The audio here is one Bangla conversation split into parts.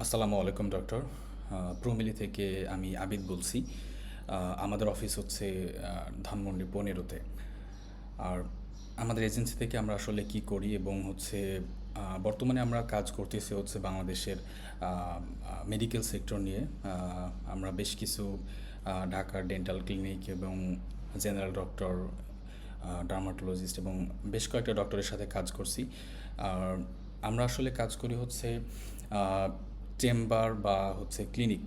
আসসালামু আলাইকুম ডক্টর। প্রমিলি থেকে আমি আবিদ বলছি। আমাদের অফিস হচ্ছে ধানমন্ডি 15-তে। আর আমাদের এজেন্সি থেকে আমরা আসলে কি করি এবং হচ্ছে বর্তমানে আমরা কাজ করতেছি হচ্ছে বাংলাদেশের মেডিকেল সেক্টর নিয়ে। আমরা বেশ কিছু ঢাকার ডেন্টাল ক্লিনিক এবং জেনারেল ডক্টর, ডার্মাটোলজিস্ট এবং বেশ কয়েকটা ডক্টরের সাথে কাজ করছি। আর আমরা আসলে কাজ করি হচ্ছে চেম্বার বা হচ্ছে ক্লিনিক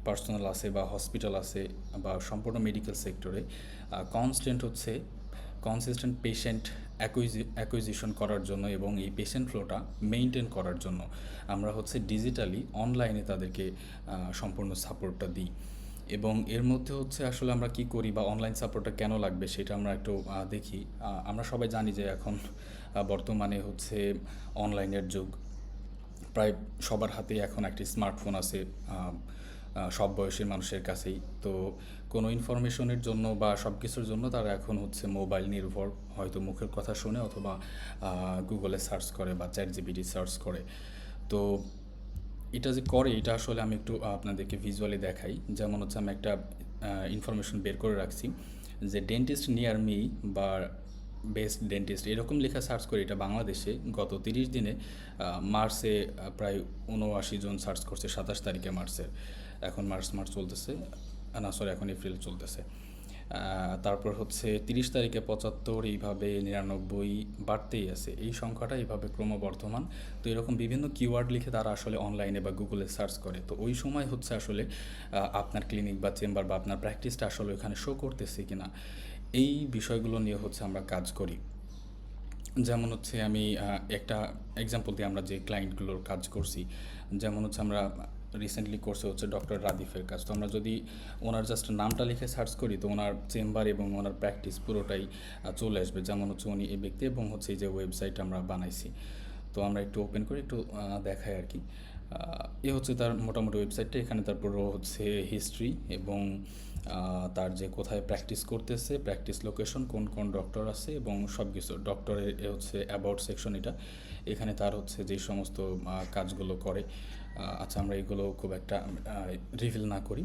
পার্সোনাল আছে বা হসপিটাল আছে বা সম্পূর্ণ মেডিকেল সেক্টরে কনসিস্টেন্ট পেশেন্ট অ্যাকুইজিশন করার জন্য এবং এই পেশেন্ট ফ্লোটা মেনটেন করার জন্য আমরা হচ্ছে ডিজিটালি অনলাইনে তাদেরকে সম্পূর্ণ সাপোর্টটা দিই। এবং এর মধ্যে হচ্ছে আসলে আমরা কি করি বা অনলাইন সাপোর্টটা কেন লাগবে সেটা আমরা একটু দেখি। আমরা সবাই জানি যে এখন বর্তমানে হচ্ছে অনলাইনের যুগ। প্রায় সবার হাতেই এখন একটি স্মার্টফোন আছে, সব বয়সের মানুষের কাছেই। তো কোনো ইনফরমেশনের জন্য বা সব কিছুর জন্য তারা এখন হচ্ছে মোবাইল নির্ভর, হয়তো মুখের কথা শুনে অথবা গুগলে সার্চ করে বা চ্যাট জিপিটি সার্চ করে। তো এটা যে করে এটা আসলে আমি একটু আপনাদেরকে ভিজুয়ালি দেখাই। যেমন হচ্ছে আমি একটা ইনফরমেশন বের করে রাখছি যে ডেন্টিস্ট নিয়ার মি বা বেস্ট ডেন্টিস্ট এরকম লেখা সার্চ করে এটা বাংলাদেশে গত 30 দিনে মার্চে প্রায় 79 জন সার্চ করছে, 27 তারিখে মার্চের। এখন মার্চ চলতেছে, না সরি, এখন এপ্রিল চলতেছে। তারপর হচ্ছে 30 তারিখে 75, এইভাবে 99 বাড়তেই আছে। এই সংখ্যাটা এইভাবে ক্রমবর্ধমান। তো এরকম বিভিন্ন কিওয়ার্ড লিখে তারা আসলে অনলাইনে বা গুগলে সার্চ করে। তো ওই সময় হচ্ছে আসলে আপনার ক্লিনিক বা চেম্বার বা আপনার প্র্যাকটিসটা আসলে ওখানে শো করতেছে কিনা, এই বিষয়গুলো নিয়ে হচ্ছে আমরা কাজ করি। যেমন হচ্ছে আমি একটা এক্সাম্পল দিয়ে আমরা যে ক্লায়েন্টগুলোর কাজ করছি, যেমন হচ্ছে আমরা রিসেন্টলি করছে হচ্ছে ডক্টর রাদিফের কাজ। তো আমরা যদি ওনার জাস্ট নামটা লিখে সার্চ করি তো ওনার চেম্বার এবং ওনার প্র্যাকটিস পুরোটাই চলে আসবে। যেমন হচ্ছে উনি এই ব্যক্তি এবং হচ্ছে এই যে ওয়েবসাইট আমরা বানাইছি। তো আমরা একটু ওপেন করে একটু দেখাই আর কি। এ হচ্ছে তার মোটামুটি ওয়েবসাইটটা। এখানে তারপরও হচ্ছে হিস্ট্রি এবং তার যে কোথায় প্র্যাকটিস করতেছে, প্র্যাকটিস লোকেশন, কোন কোন ডক্টর আছে এবং সব কিছু। ডক্টরের হচ্ছে অ্যাবাউট সেকশন এটা। এখানে তার হচ্ছে যে সমস্ত কাজগুলো করে। আচ্ছা, আমরা এগুলো খুব একটা রিভিল না করি।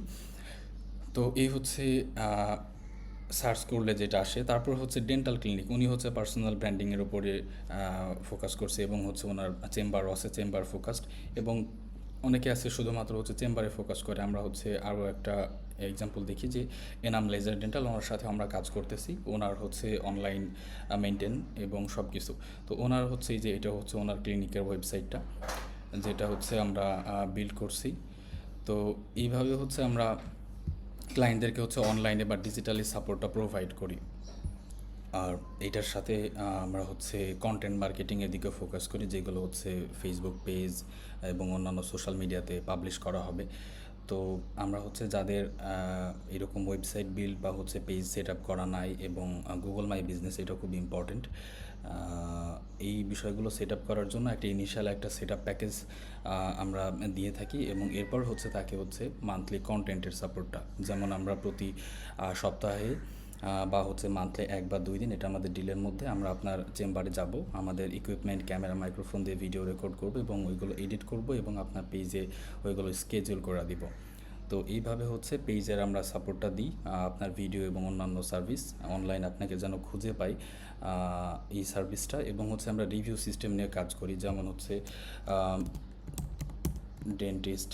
তো এই হচ্ছে সার্চ করলে যেটা আসে। তারপর হচ্ছে ডেন্টাল ক্লিনিক, উনি হচ্ছে পার্সোনাল ব্র্যান্ডিংয়ের উপরে ফোকাস করছে এবং হচ্ছে ওনার চেম্বারও আছে, চেম্বার ফোকাসড। এবং অনেকে আছে শুধুমাত্র হচ্ছে চেম্বারে ফোকাস করে। আমরা হচ্ছে আরও একটা এক্সাম্পল দেখি যে এনাম লেজার ডেন্টাল, ওনার সাথে আমরা কাজ করতেছি। ওনার হচ্ছে অনলাইন মেনটেন এবং সব কিছু। তো ওনার হচ্ছে এই যে এটা হচ্ছে ওনার ক্লিনিকের ওয়েবসাইটটা, যেটা হচ্ছে আমরা বিল্ড করছি। তো এইভাবে হচ্ছে আমরা ক্লায়েন্টদেরকে হচ্ছে অনলাইনে বা ডিজিটালি সাপোর্টটা প্রোভাইড করি। আর এইটার সাথে আমরা হচ্ছে কন্টেন্ট মার্কেটিংয়ের দিকে ফোকাস করি, যেগুলো হচ্ছে ফেসবুক পেজ এবং অন্যান্য সোশ্যাল মিডিয়াতে পাবলিশ করা হবে। তো আমরা হচ্ছে যাদের এরকম ওয়েবসাইট বিল্ড বা হচ্ছে পেজ সেট আপ করা নাই এবং গুগল মাই বিজনেস, এটা খুব ইম্পর্টেন্ট। এই বিষয়গুলো সেট আপ করার জন্য একটা ইনিশিয়াল একটা সেট আপ প্যাকেজ আমরা দিয়ে থাকি এবং এরপর হচ্ছে তাকে হচ্ছে মান্থলি কন্টেন্টের সাপোর্টটা, যেমন আমরা প্রতি সপ্তাহে বা হচ্ছে মান্থলি 1 বা 2 দিন, এটা আমাদের ডিলের মধ্যে আমরা আপনার চেম্বারে যাব, আমাদের ইকুইপমেন্ট, ক্যামেরা, মাইক্রোফোন দিয়ে ভিডিও রেকর্ড করব এবং ওইগুলো এডিট করব এবং আপনার পেজে ওইগুলো স্কেজুল করে দিব। তো এইভাবে হচ্ছে পেজের আমরা সাপোর্টটা দিই। আপনার ভিডিও এবং অন্যান্য সার্ভিস অনলাইন আপনাকে যেন খুঁজে পাই, এই সার্ভিসটা। এবং হচ্ছে আমরা রিভিউ সিস্টেম নিয়ে কাজ করি। যেমন হচ্ছে ডেন্টিস্ট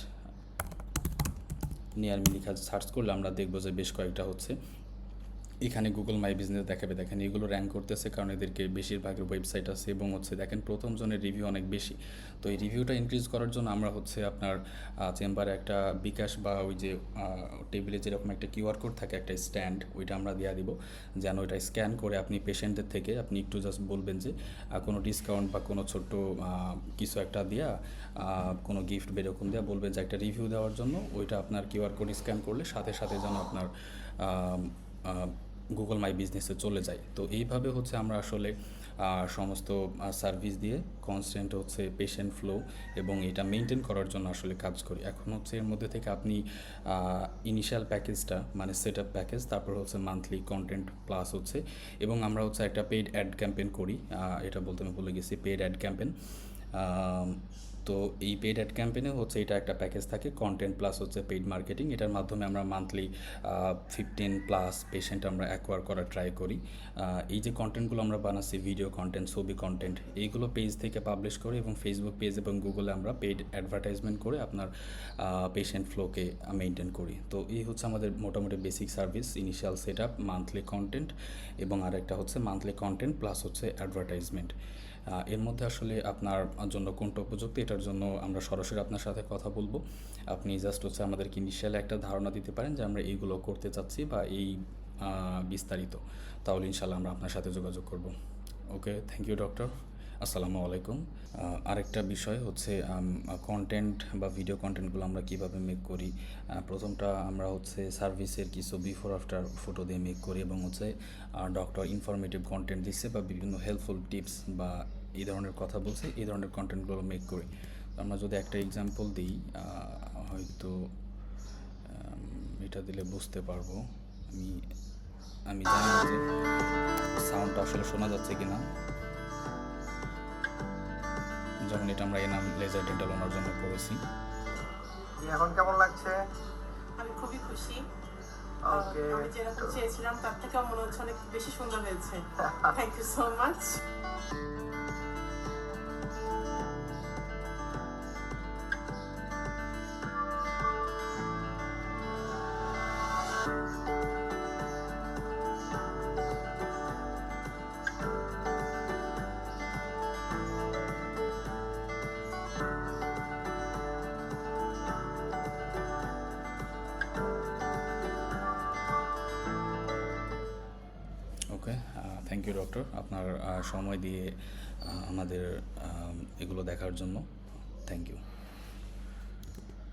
নিয়ার মি লিখা সার্চ করলে আমরা দেখবো যে বেশ কয়েকটা হচ্ছে এখানে গুগল মাই বিজনেস দেখাবে। দেখেন এগুলো র্যাঙ্ক করতেছে কারণ এদেরকে বেশিরভাগের ওয়েবসাইট আছে এবং হচ্ছে দেখেন প্রথম জনের রিভিউ অনেক বেশি। তো এই রিভিউটা ইনক্রিজ করার জন্য আমরা হচ্ছে আপনার চেম্বারে একটা বিকাশ বা ওই যে টেবিলে যেরকম একটা কিউআর কোড থাকে, একটা স্ট্যান্ড, ওইটা আমরা দেওয়া দিব, যেন ওইটা স্ক্যান করে আপনি পেশেন্টদের থেকে আপনি একটু জাস্ট বলবেন যে কোনো ডিসকাউন্ট বা কোনো ছোট্ট কিছু একটা দেওয়া, কোনো গিফট বা এরকম দেওয়া, বলবেন যে একটা রিভিউ দেওয়ার জন্য। ওইটা আপনার কিউআর কোড স্ক্যান করলে সাথে সাথে যেন আপনার গুগল মাই বিজনেসে চলে যায়। তো এইভাবে হচ্ছে আমরা আসলে সমস্ত সার্ভিস দিয়ে কনস্ট্যান্ট হচ্ছে পেশেন্ট ফ্লো এবং এটা মেনটেন করার জন্য আসলে কাজ করি। এখন হচ্ছে এর মধ্যে থেকে আপনি ইনিশিয়াল প্যাকেজটা মানে সেট আপ প্যাকেজ, তারপর হচ্ছে মান্থলি কন্টেন্ট প্লাস হচ্ছে, এবং আমরা হচ্ছে একটা পেইড অ্যাড ক্যাম্পেইন করি। এটা বলতে আমি ভুলে গেছি, পেইড অ্যাড ক্যাম্পেইন। তো এই পেইড অ্যাড ক্যাম্পেইনে হচ্ছে এটা একটা প্যাকেজ থাকে, কন্টেন্ট প্লাস হচ্ছে পেইড মার্কেটিং। এটার মাধ্যমে আমরা মান্থলি 15+ পেশেন্ট আমরা অ্যাকোয়ার করার ট্রাই করি। এই যে কন্টেন্টগুলো আমরা বানাচ্ছি, ভিডিও কন্টেন্ট, ছবি কন্টেন্ট, এইগুলো পেজ থেকে পাবলিশ করি এবং ফেসবুক পেজ এবং গুগলে আমরা পেইড অ্যাডভার্টাইজমেন্ট করে আপনার পেশেন্ট ফ্লোকে মেনটেন করি। তো এই হচ্ছে আমাদের মোটামুটি basic service, initial set up, monthly content এবং আরেকটা হচ্ছে মান্থলি কন্টেন্ট প্লাস হচ্ছে অ্যাডভার্টাইজমেন্ট। এর মধ্যে আসলে আপনার জন্য কোনটা উপযুক্ত, এটার জন্য আমরা সরাসরি আপনার সাথে কথা বলবো। আপনি জাস্ট হচ্ছে আমাদেরকে ইনিশিয়ালি একটা ধারণা দিতে পারেন যে আমরা এইগুলো করতে চাচ্ছি বা এই বিস্তারিত, তাহলে ইনশাল্লাহ আমরা আপনার সাথে যোগাযোগ করব। ওকে, থ্যাংক ইউ ডক্টর। আসসালামু আলাইকুম। আরেকটা বিষয় হচ্ছে কন্টেন্ট বা ভিডিও কন্টেন্টগুলো আমরা কীভাবে মেক করি। প্রথমটা আমরা হচ্ছে সার্ভিসের কিছু বিফোর আফটার ফটো দিয়ে মেক করি এবং হচ্ছে ডক্টর ইনফরমেটিভ কন্টেন্ট দিচ্ছে বা বিভিন্ন হেল্পফুল টিপস বা এই ধরনের কথা বলছে, এই ধরনের কন্টেন্টগুলো মেক করি। আমরা যদি একটা এক্সাম্পল দিই, হয়তো এটা দিলে বুঝতে পারবো। আমি জানি না যে সাউন্ডটা আসলে শোনা যাচ্ছে কি না। যেমন এটা আমরা এনাম লেজার ডেন্টাল ওনার জন্য করেছি। এখন কেমন লাগছে? আমি খুবই খুশি। ওকে, আমি যেরকম চেয়েছিলাম তার থেকেও মনে হচ্ছে অনেক বেশি সুন্দর হয়েছে। Thank you so much. Okay, thank you doctor, আপনার সময় দিয়ে আমাদের এগুলো দেখার জন্য। Thank you.